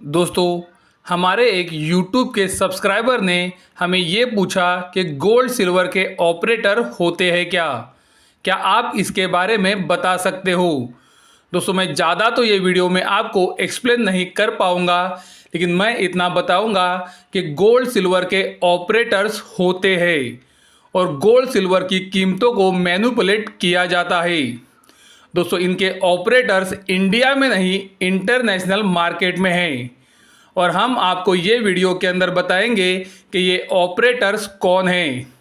दोस्तों, हमारे एक YouTube के सब्सक्राइबर ने हमें ये पूछा कि गोल्ड सिल्वर के ऑपरेटर होते हैं क्या? क्या आप इसके बारे में बता सकते हो? दोस्तों, मैं ज़्यादा तो ये वीडियो में आपको एक्सप्लेन नहीं कर पाऊँगा, लेकिन मैं इतना बताऊँगा कि गोल्ड सिल्वर के ऑपरेटर्स होते हैं और गोल्ड सिल्वर की कीमतों को मैनिपुलेट किया जाता है। दोस्तों, इनके ऑपरेटर्स इंडिया में नहीं, इंटरनेशनल मार्केट में हैं और हम आपको ये वीडियो के अंदर बताएंगे कि ये ऑपरेटर्स कौन हैं।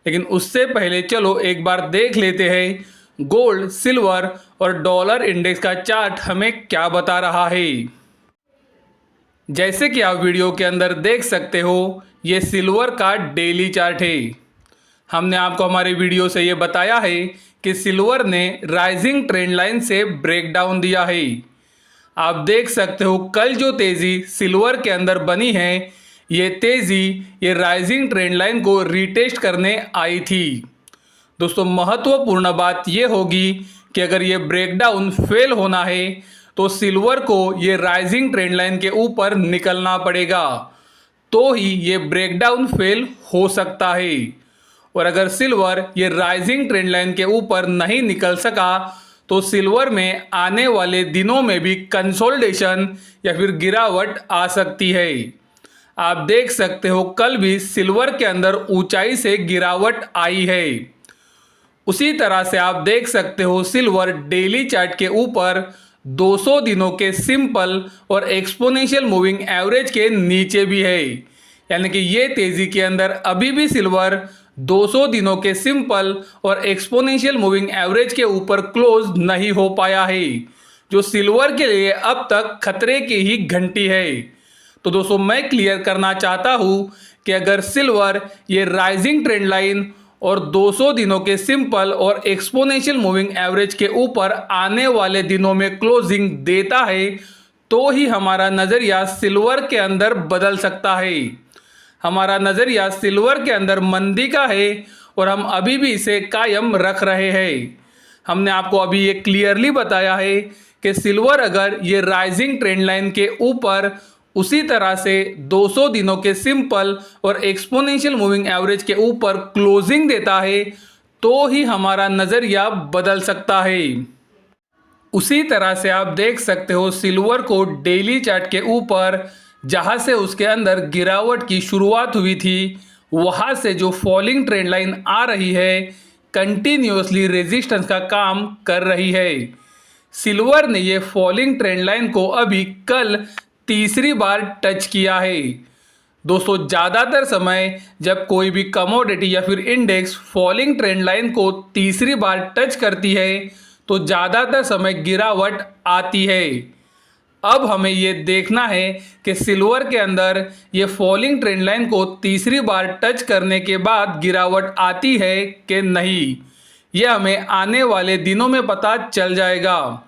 लेकिन उससे पहले चलो एक बार देख लेते हैं गोल्ड, सिल्वर और डॉलर इंडेक्स का चार्ट हमें क्या बता रहा है। जैसे कि आप वीडियो के अंदर देख सकते हो, ये सिल्वर का डेली चार्ट है। हमने आपको हमारे वीडियो से ये बताया है कि सिल्वर ने राइजिंग ट्रेंड लाइन से ब्रेकडाउन दिया है। आप देख सकते हो कल जो तेज़ी सिल्वर के अंदर बनी है, ये तेज़ी ये राइजिंग ट्रेंड लाइन को रीटेस्ट करने आई थी। दोस्तों, महत्वपूर्ण बात ये होगी कि अगर ये ब्रेकडाउन फेल होना है तो सिल्वर को ये राइजिंग ट्रेंड लाइन के ऊपर निकलना पड़ेगा, तो ही ये ब्रेकडाउन फेल हो सकता है। और अगर सिल्वर ये राइजिंग ट्रेंड लाइन के ऊपर नहीं निकल सका तो सिल्वर में आने वाले दिनों में भी कंसोलिडेशन या फिर गिरावट आ सकती है। आप देख सकते हो कल भी सिल्वर के अंदर ऊंचाई से गिरावट आई है। उसी तरह से आप देख सकते हो सिल्वर डेली चार्ट के ऊपर 200 दिनों के सिंपल और एक्सपोनेंशियल मूविंग एवरेज के नीचे भी है, यानी कि ये तेज़ी के अंदर अभी भी सिल्वर 200 दिनों के सिंपल और एक्सपोनेंशियल मूविंग एवरेज के ऊपर क्लोज नहीं हो पाया है, जो सिल्वर के लिए अब तक खतरे की ही घंटी है। तो दोस्तों, मैं क्लियर करना चाहता हूँ कि अगर सिल्वर ये राइजिंग ट्रेंड लाइन और 200 दिनों के सिंपल और एक्सपोनेंशियल मूविंग एवरेज के ऊपर आने वाले दिनों में क्लोजिंग देता है तो ही हमारा नज़रिया सिल्वर के अंदर बदल सकता है। हमारा नज़रिया सिल्वर के अंदर मंदी का है और हम अभी भी इसे कायम रख रहे हैं। हमने आपको अभी ये क्लियरली बताया है कि सिल्वर अगर ये राइजिंग ट्रेंड लाइन के ऊपर उसी तरह से 200 दिनों के सिंपल और एक्सपोनेंशियल मूविंग एवरेज के ऊपर क्लोजिंग देता है तो ही हमारा नज़रिया बदल सकता है। उसी तरह से आप देख सकते हो सिल्वर को डेली चार्ट के ऊपर जहाँ से उसके अंदर गिरावट की शुरुआत हुई थी, वहाँ से जो फॉलिंग ट्रेंड लाइन आ रही है कंटिन्यूसली रेजिस्टेंस का काम कर रही है। सिल्वर ने ये फॉलिंग ट्रेंड लाइन को अभी कल तीसरी बार टच किया है। दोस्तों, ज़्यादातर समय जब कोई भी कमोडिटी या फिर इंडेक्स फॉलिंग ट्रेंड लाइन को तीसरी बार टच करती है तो ज़्यादातर समय गिरावट आती है। अब हमें ये देखना है कि सिल्वर के अंदर ये फॉलिंग ट्रेंड लाइन को तीसरी बार टच करने के बाद गिरावट आती है कि नहीं, ये हमें आने वाले दिनों में पता चल जाएगा।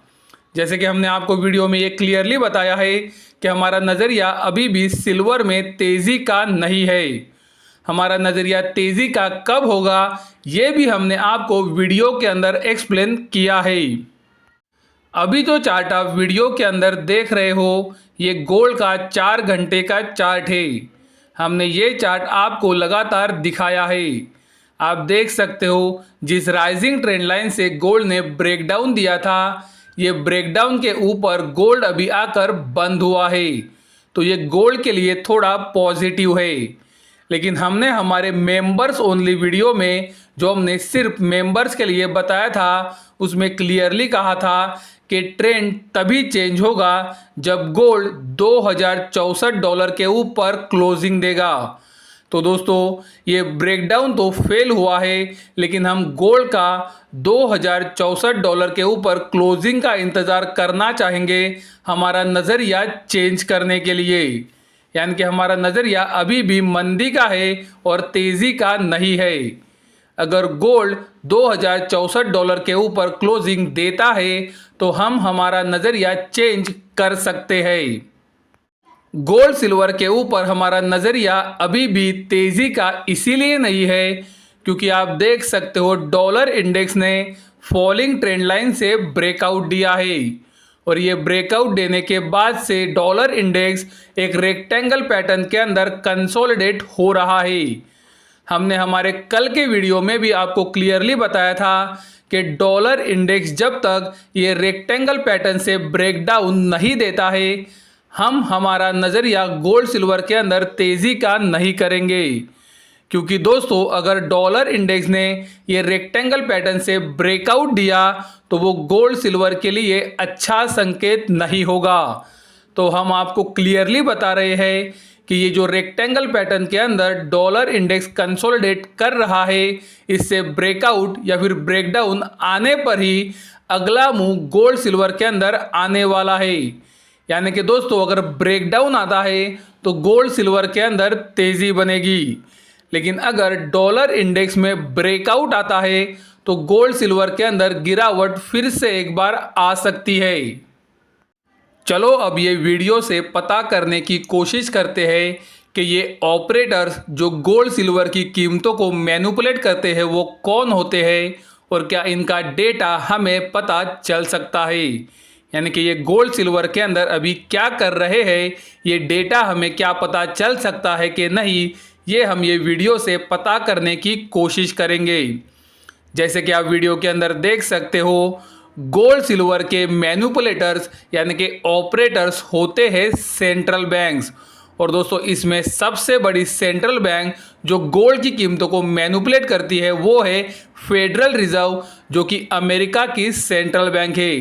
जैसे कि हमने आपको वीडियो में ये क्लियरली बताया है कि हमारा नज़रिया अभी भी सिल्वर में तेज़ी का नहीं है। हमारा नज़रिया तेज़ी का कब होगा ये भी हमने आपको वीडियो के अंदर एक्सप्लेन किया है। अभी जो चार्ट आप वीडियो के अंदर देख रहे हो, ये गोल्ड का 4 घंटे का चार्ट है। हमने ये चार्ट आपको लगातार दिखाया है। आप देख सकते हो जिस राइजिंग ट्रेंड लाइन से गोल्ड ने ब्रेकडाउन दिया था, ये ब्रेकडाउन के ऊपर गोल्ड अभी आकर बंद हुआ है, तो ये गोल्ड के लिए थोड़ा पॉजिटिव है। लेकिन हमने हमारे मेंबर्स ओनली वीडियो में जो हमने सिर्फ मेंबर्स के लिए बताया था, उसमें क्लियरली कहा था कि ट्रेंड तभी चेंज होगा जब गोल्ड $2064 के ऊपर क्लोजिंग देगा। तो दोस्तों, ये ब्रेकडाउन तो फेल हुआ है, लेकिन हम गोल्ड का $2064 के ऊपर क्लोजिंग का इंतज़ार करना चाहेंगे हमारा नज़रिया चेंज करने के लिए। यानी कि हमारा नज़रिया अभी भी मंदी का है और तेज़ी का नहीं है। अगर गोल्ड $2064 के ऊपर क्लोजिंग देता है तो हम हमारा नज़रिया चेंज कर सकते हैं। गोल्ड सिल्वर के ऊपर हमारा नज़रिया अभी भी तेज़ी का इसीलिए नहीं है क्योंकि आप देख सकते हो डॉलर इंडेक्स ने फॉलिंग ट्रेंड लाइन से ब्रेकआउट दिया है और ये ब्रेकआउट देने के बाद से डॉलर इंडेक्स एक रेक्टेंगल पैटर्न के अंदर कंसोलिडेट हो रहा है। हमने हमारे कल के वीडियो में भी आपको क्लियरली बताया था कि डॉलर इंडेक्स जब तक ये रेक्टेंगल पैटर्न से ब्रेकडाउन नहीं देता है, हम हमारा नज़रिया गोल्ड सिल्वर के अंदर तेज़ी का नहीं करेंगे। क्योंकि दोस्तों अगर डॉलर इंडेक्स ने ये रेक्टेंगल पैटर्न से ब्रेकआउट दिया तो वो गोल्ड सिल्वर के लिए अच्छा संकेत नहीं होगा। तो हम आपको क्लियरली बता रहे हैं कि ये जो रेक्टेंगल पैटर्न के अंदर डॉलर इंडेक्स कंसोलिडेट कर रहा है, इससे ब्रेकआउट या फिर ब्रेकडाउन आने पर ही अगला मूव गोल्ड सिल्वर के अंदर आने वाला है। यानी कि दोस्तों अगर ब्रेकडाउन आता है तो गोल्ड सिल्वर के अंदर तेज़ी बनेगी, लेकिन अगर डॉलर इंडेक्स में ब्रेकआउट आता है तो गोल्ड सिल्वर के अंदर गिरावट फिर से एक बार आ सकती है। चलो अब ये वीडियो से पता करने की कोशिश करते हैं कि ये ऑपरेटर्स जो गोल्ड सिल्वर की कीमतों को मैनिपुलेट करते हैं वो कौन होते हैं और क्या इनका डेटा हमें पता चल सकता है। यानी कि ये गोल्ड सिल्वर के अंदर अभी क्या कर रहे हैं, ये डेटा हमें क्या पता चल सकता है कि नहीं, ये हम ये वीडियो से पता करने की कोशिश करेंगे। जैसे कि आप वीडियो के अंदर देख सकते हो, गोल्ड सिल्वर के मैनिपुलेटर्स यानी कि ऑपरेटर्स होते हैं सेंट्रल बैंक्स। और दोस्तों इसमें सबसे बड़ी सेंट्रल बैंक जो गोल्ड की कीमतों को मैनिपुलेट करती है वो है फेडरल रिजर्व, जो कि अमेरिका की सेंट्रल बैंक है।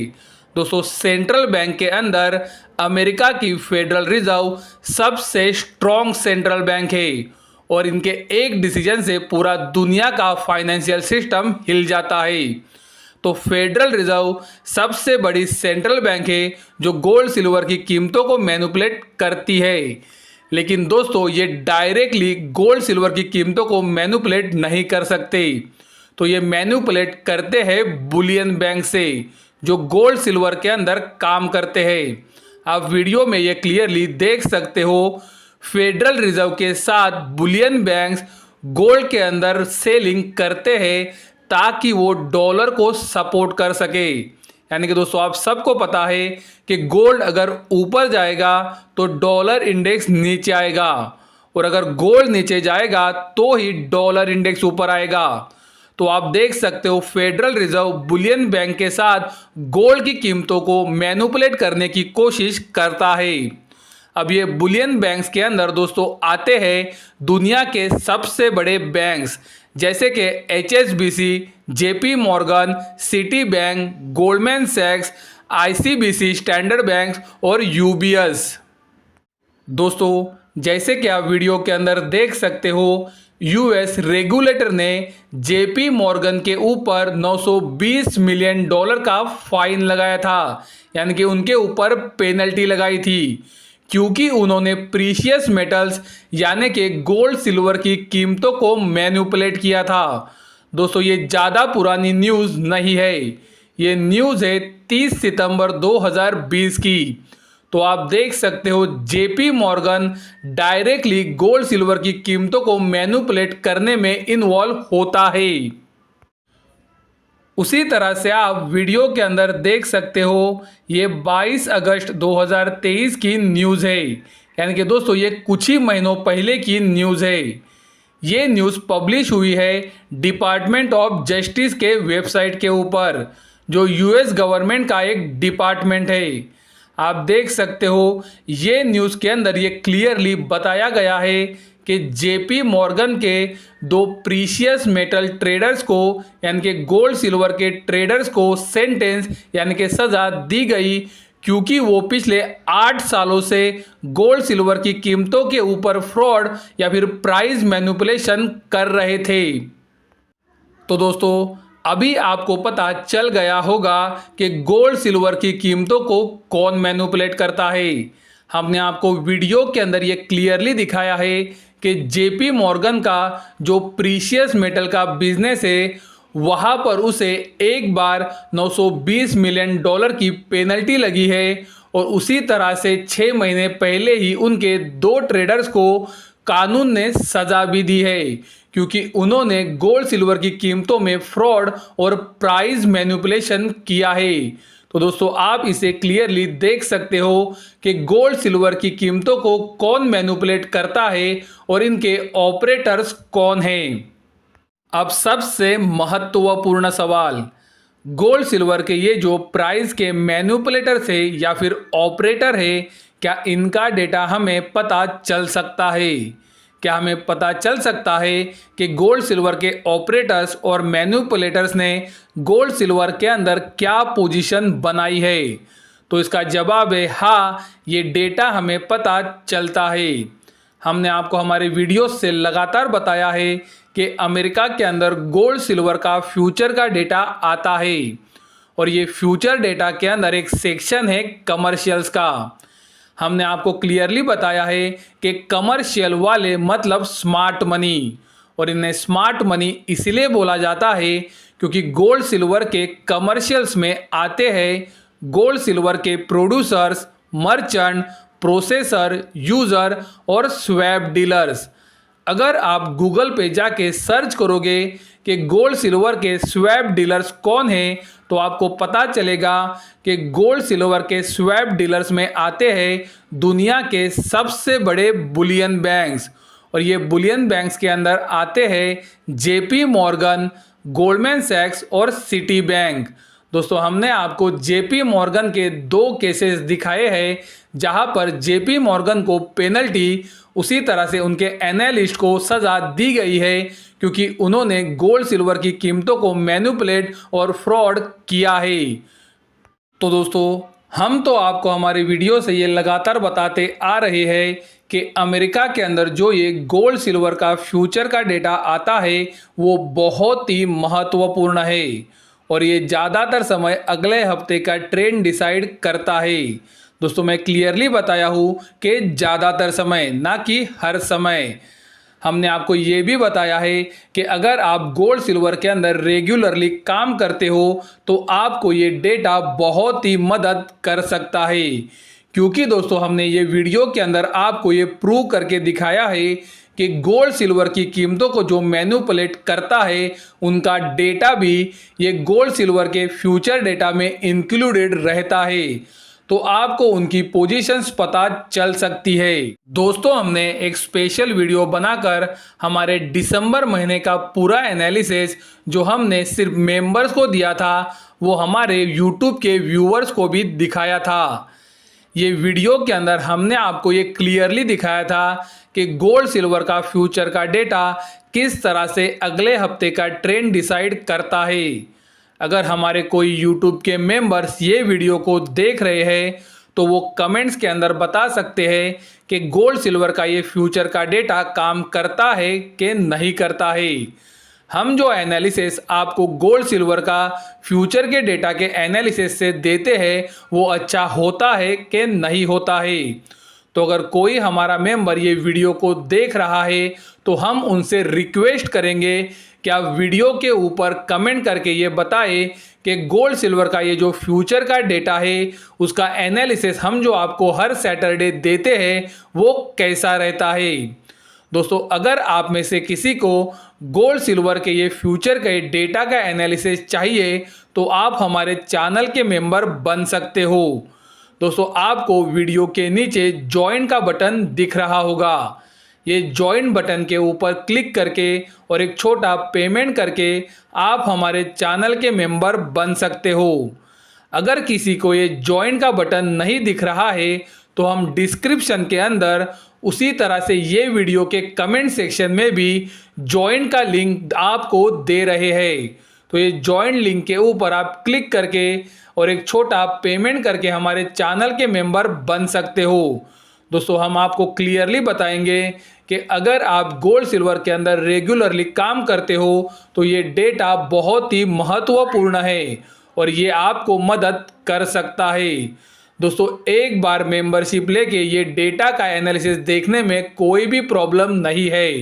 दोस्तों सेंट्रल बैंक के अंदर अमेरिका की फेडरल रिजर्व सबसे स्ट्रॉन्ग सेंट्रल बैंक है और इनके एक डिसीजन से पूरा दुनिया का फाइनेंशियल सिस्टम हिल जाता है। तो फेडरल रिजर्व सबसे बड़ी सेंट्रल बैंक है जो गोल्ड सिल्वर की कीमतों को मैनिपुलेट करती है। लेकिन दोस्तों ये डायरेक्टली गोल्ड सिल्वर की कीमतों को मैनिपुलेट नहीं कर सकते, तो ये मैनिपुलेट करते हैं बुलियन बैंक से जो गोल्ड सिल्वर के अंदर काम करते हैं। आप वीडियो में ये क्लियरली देख सकते हो, फेडरल रिजर्व के साथ बुलियन बैंक्स गोल्ड के अंदर सेलिंग करते हैं ताकि वो डॉलर को सपोर्ट कर सके। यानी कि दोस्तों आप सबको पता है कि गोल्ड अगर ऊपर जाएगा तो डॉलर इंडेक्स नीचे आएगा, और अगर गोल्ड नीचे जाएगा तो ही डॉलर इंडेक्स ऊपर आएगा। तो आप देख सकते हो फेडरल रिजर्व बुलियन बैंक के साथ गोल्ड की कीमतों को मैनिपुलेट करने की कोशिश करता है। अब ये बुलियन बैंक्स के अंदर दोस्तों आते हैं दुनिया के सबसे बड़े बैंक्स जैसे कि HSBC, JP Morgan, Citibank, Goldman सैक्स, ICBC, स्टैंडर्ड बैंक और UBS। दोस्तों जैसे कि आप वीडियो के अंदर देख सकते हो, US रेगुलेटर ने JP मॉर्गन के ऊपर $920 मिलियन का फाइन लगाया था, यानी कि उनके ऊपर पेनल्टी लगाई थी क्योंकि उन्होंने प्रीशियस मेटल्स यानी कि गोल्ड सिल्वर की कीमतों को मैनिपुलेट किया था। दोस्तों ये ज़्यादा पुरानी न्यूज़ नहीं है, ये न्यूज़ है 30 सितंबर 2020 की। तो आप देख सकते हो JP Morgan directly gold silver की कीमतों को मैनिपुलेट करने में इन्वॉल्व होता है। उसी तरह से आप वीडियो के अंदर देख सकते हो, ये 22 अगस्त 2023 की न्यूज़ है, यानी कि दोस्तों ये कुछ ही महीनों पहले की न्यूज़ है। ये न्यूज़ पब्लिश हुई है डिपार्टमेंट ऑफ जस्टिस के वेबसाइट के ऊपर, जो US गवर्नमेंट का एक डिपार्टमेंट है। आप देख सकते हो ये न्यूज़ के अंदर ये क्लियरली बताया गया है कि JP मॉर्गन के 2 प्रीशियस मेटल ट्रेडर्स को यानी कि गोल्ड सिल्वर के ट्रेडर्स को सेंटेंस यानी कि सज़ा दी गई क्योंकि वो पिछले 8 सालों से गोल्ड सिल्वर की कीमतों के ऊपर फ्रॉड या फिर प्राइस मैनिपुलेशन कर रहे थे। तो दोस्तों अभी आपको पता चल गया होगा कि गोल्ड सिल्वर की कीमतों को कौन मैनिपुलेट करता है। हमने आपको वीडियो के अंदर ये क्लियरली दिखाया है कि JP मॉर्गन का जो प्रीशियस मेटल का बिजनेस है वहाँ पर उसे एक बार $920 मिलियन की पेनल्टी लगी है, और उसी तरह से 6 महीने पहले ही उनके 2 ट्रेडर्स को कानून ने सज़ा भी दी है क्योंकि उन्होंने गोल्ड सिल्वर की कीमतों में फ्रॉड और प्राइस मैनिपुलेशन किया है। तो दोस्तों आप इसे क्लियरली देख सकते हो कि गोल्ड सिल्वर की कीमतों को कौन मैनिपुलेट करता है और इनके ऑपरेटर्स कौन हैं। अब सबसे महत्वपूर्ण सवाल, गोल्ड सिल्वर के ये जो प्राइस के मैनिपुलेटर्स है या फिर ऑपरेटर है, क्या इनका डेटा हमें पता चल सकता है? क्या हमें पता चल सकता है कि गोल्ड सिल्वर के ऑपरेटर्स और मैनिपुलेटर्स ने गोल्ड सिल्वर के अंदर क्या पोजीशन बनाई है? तो इसका जवाब है हाँ, ये डेटा हमें पता चलता है। हमने आपको हमारे वीडियो से लगातार बताया है कि अमेरिका के अंदर गोल्ड सिल्वर का फ्यूचर का डेटा आता है और ये फ्यूचर डेटा के अंदर एक सेक्शन है कमर्शियल्स का। हमने आपको क्लियरली बताया है कि कमर्शियल वाले मतलब स्मार्ट मनी, और इन्हें स्मार्ट मनी इसलिए बोला जाता है क्योंकि गोल्ड सिल्वर के कमर्शियल्स में आते हैं गोल्ड सिल्वर के प्रोड्यूसर्स, मर्चेंट, प्रोसेसर, यूज़र और स्वैप डीलर्स। अगर आप गूगल पे जाके सर्च करोगे कि गोल्ड सिल्वर के स्वैप डीलर्स कौन हैं, तो आपको पता चलेगा कि गोल्ड सिल्वर के स्वैप डीलर्स में आते हैं दुनिया के सबसे बड़े बुलियन बैंक्स, और ये बुलियन बैंक्स के अंदर आते हैं जेपी मॉर्गन, गोल्डमैन सैक्स और सिटी बैंक। दोस्तों हमने आपको जेपी मॉर्गन के 2 केसेस दिखाए हैं जहां पर जेपी मॉर्गन को पेनल्टी, उसी तरह से उनके एनालिस्ट को सज़ा दी गई है क्योंकि उन्होंने गोल्ड सिल्वर की कीमतों को मैनिपुलेट और फ्रॉड किया है। तो दोस्तों हम तो आपको हमारे वीडियो से ये लगातार बताते आ रहे हैं कि अमेरिका के अंदर जो ये गोल्ड सिल्वर का फ्यूचर का डेटा आता है वो बहुत ही महत्वपूर्ण है और ये ज़्यादातर समय अगले हफ्ते का ट्रेंड डिसाइड करता है। दोस्तों मैं क्लियरली बताया हूँ कि ज़्यादातर समय, ना कि हर समय। हमने आपको ये भी बताया है कि अगर आप गोल्ड सिल्वर के अंदर रेगुलरली काम करते हो तो आपको ये डेटा बहुत ही मदद कर सकता है, क्योंकि दोस्तों हमने ये वीडियो के अंदर आपको ये प्रूव करके दिखाया है कि गोल्ड सिल्वर की कीमतों को जो मैनिपुलेट करता है उनका डेटा भी ये गोल्ड सिल्वर के फ्यूचर डेटा में इंक्लूडेड रहता है, तो आपको उनकी पोजीशंस पता चल सकती है। दोस्तों हमने एक स्पेशल वीडियो बनाकर हमारे दिसंबर महीने का पूरा एनालिसिस जो हमने सिर्फ मेंबर्स को दिया था वो हमारे यूट्यूब के व्यूअर्स को भी दिखाया था। ये वीडियो के अंदर हमने आपको ये क्लियरली दिखाया था कि गोल्ड सिल्वर का फ्यूचर का डेटा किस तरह से अगले हफ्ते का ट्रेंड डिसाइड करता है। अगर हमारे कोई यूट्यूब के मेंबर्स ये वीडियो को देख रहे हैं तो वो कमेंट्स के अंदर बता सकते हैं कि गोल्ड सिल्वर का ये फ्यूचर का डेटा काम करता है कि नहीं करता है। हम जो एनालिसिस आपको गोल्ड सिल्वर का फ्यूचर के डेटा के एनालिसिस से देते हैं वो अच्छा होता है कि नहीं होता है। तो अगर कोई हमारा मेंबर ये वीडियो को देख रहा है तो हम उनसे रिक्वेस्ट करेंगे कि आप वीडियो के ऊपर कमेंट करके ये बताएं कि गोल्ड सिल्वर का ये जो फ्यूचर का डेटा है उसका एनालिसिस हम जो आपको हर सैटरडे देते हैं वो कैसा रहता है। दोस्तों अगर आप में से किसी को गोल्ड सिल्वर के ये फ्यूचर के डेटा का एनालिसिस चाहिए तो आप हमारे चैनल के मेंबर बन सकते हो। दोस्तों आपको वीडियो के नीचे ज्वाइन का बटन दिख रहा होगा, ये ज्वाइन बटन के ऊपर क्लिक करके और एक छोटा पेमेंट करके आप हमारे चैनल के मेंबर बन सकते हो। अगर किसी को ये ज्वाइन का बटन नहीं दिख रहा है तो हम डिस्क्रिप्शन के अंदर उसी तरह से ये वीडियो के कमेंट सेक्शन में भी ज्वाइन का लिंक आपको दे रहे हैं, तो ये ज्वाइन लिंक के ऊपर आप क्लिक करके और एक छोटा पेमेंट करके हमारे चैनल के मेंबर बन सकते हो। दोस्तों हम आपको क्लियरली बताएंगे कि अगर आप गोल्ड सिल्वर के अंदर रेगुलरली काम करते हो तो ये डेटा बहुत ही महत्वपूर्ण है और ये आपको मदद कर सकता है। दोस्तों एक बार मेंबरशिप लेके ये डेटा का एनालिसिस देखने में कोई भी प्रॉब्लम नहीं है।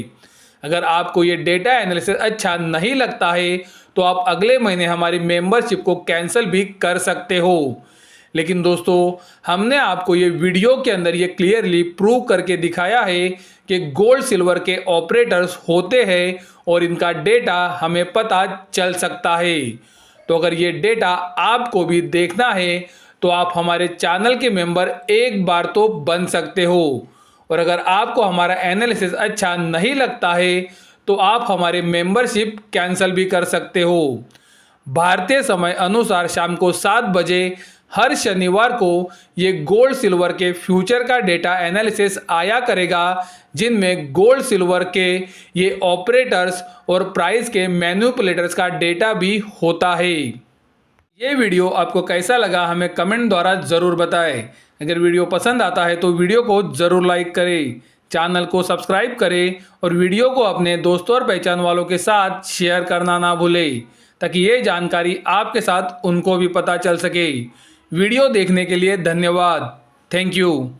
अगर आपको ये डेटा एनालिसिस अच्छा नहीं लगता है तो आप अगले महीने हमारी मेंबरशिप को कैंसिल भी कर सकते हो। लेकिन दोस्तों हमने आपको ये वीडियो के अंदर ये क्लियरली प्रूव करके दिखाया है कि गोल्ड सिल्वर के ऑपरेटर्स होते हैं और इनका डेटा हमें पता चल सकता है। तो अगर ये डेटा आपको भी देखना है तो आप हमारे चैनल के मेंबर एक बार तो बन सकते हो। और अगर आपको हमारा एनालिसिस अच्छा नहीं लगता है तो आप हमारे मेंबरशिप कैंसिल भी कर सकते हो। भारतीय समय अनुसार शाम को 7 बजे हर शनिवार को ये गोल्ड सिल्वर के फ्यूचर का डेटा एनालिसिस आया करेगा, जिनमें गोल्ड सिल्वर के ये ऑपरेटर्स और प्राइस के मैनिपुलेटर्स का डेटा भी होता है। ये वीडियो आपको कैसा लगा हमें कमेंट द्वारा ज़रूर बताएं। अगर वीडियो पसंद आता है तो वीडियो को ज़रूर लाइक करें, चैनल को सब्सक्राइब करें और वीडियो को अपने दोस्तों और पहचान वालों के साथ शेयर करना ना भूलें, ताकि ये जानकारी आपके साथ उनको भी पता चल सके। वीडियो देखने के लिए धन्यवाद। Thank you.